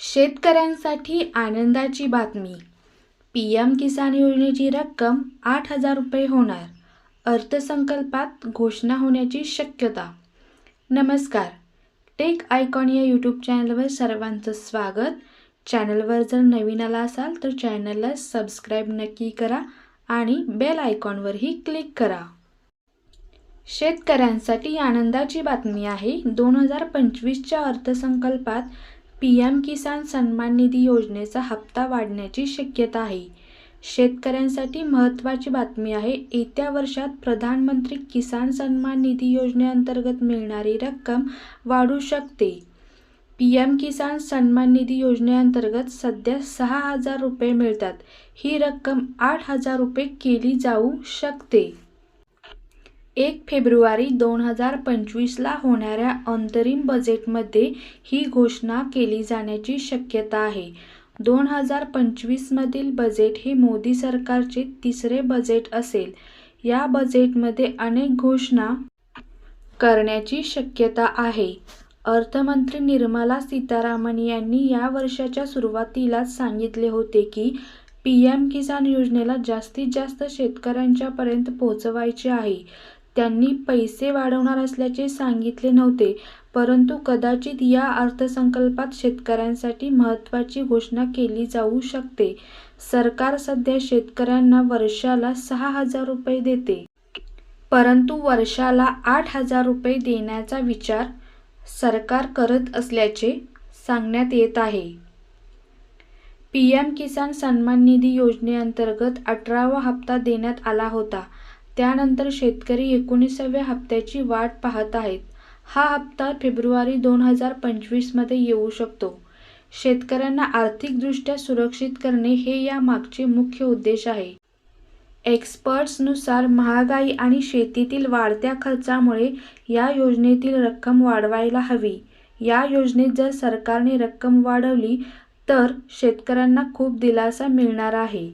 शेतकऱ्यांसाठी आनंदाची बातमी. पी.एम. किसान योजनेची रक्कम 8,000 रुपये होणार. अर्थसंकल्पात घोषणा होण्याची शक्यता. नमस्कार, टेक आयकॉन या यूट्यूब चॅनलवर सर्वांचं स्वागत. चॅनलवर जर नवीन आला असाल तर चॅनलला सबस्क्राईब नक्की करा आणि बेल आयकॉनवरही क्लिक करा. शेतकऱ्यांसाठी आनंदाची बातमी आहे. 2025च्या अर्थसंकल्पात पी.एम. किसान सन्मान निधी योजनेचा हप्ता वाढण्याची शक्यता आहे. शेतकऱ्यांसाठी महत्त्वाची बातमी आहे. येत्या वर्षात प्रधानमंत्री किसान सन्मान निधी योजनेअंतर्गत मिळणारी रक्कम वाढू शकते. पी.एम. किसान सन्मान निधी योजनेअंतर्गत सध्या 6,000 रुपये मिळतात. ही रक्कम 8,000 रुपये केली जाऊ शकते. 1 फेब्रुवारी 2025ला होणाऱ्या अंतरिम बजेटमध्ये ही घोषणा केली जाण्याची शक्यता आहे. 2025मधील बजेट हे मोदी सरकारचे तिसरे बजेट असेल. या बजेटमध्ये अनेक घोषणा करण्याची शक्यता आहे. अर्थमंत्री निर्मला सीतारामन यांनी या वर्षाच्या सुरुवातीलाच सांगितले होते की पी.एम. किसान योजनेला जास्तीत जास्त शेतकऱ्यांपर्यंत पोहोचवायचे आहे. त्यांनी पैसे वाढवणार असल्याचे सांगितले नव्हते, परंतु कदाचित या अर्थसंकल्पात शेतकऱ्यांसाठी महत्त्वाची घोषणा केली जाऊ शकते. सरकार सध्या शेतकऱ्यांना वर्षाला 6,000 रुपये देते, परंतु वर्षाला 8,000 रुपये देण्याचा विचार सरकार करत असल्याचे सांगण्यात येत आहे. पी.एम. किसान सन्मान निधी योजनेअंतर्गत 18वा हप्ता देण्यात आला होता. त्यानंतर शेतकरी 19व्या हप्त्याची वाट पाहत आहेत. हा हप्ता फेब्रुवारी 2025मध्ये येऊ शकतो. शेतकऱ्यांना आर्थिकदृष्ट्या सुरक्षित करणे हे या मागचे मुख्य उद्देश आहे. एक्सपर्ट्सनुसार महागाई आणि शेतीतील वाढत्या खर्चामुळे या योजनेतील रक्कम वाढवायला हवी. या योजनेत जर सरकारने रक्कम वाढवली तर शेतकऱ्यांना खूप दिलासा मिळणार आहे.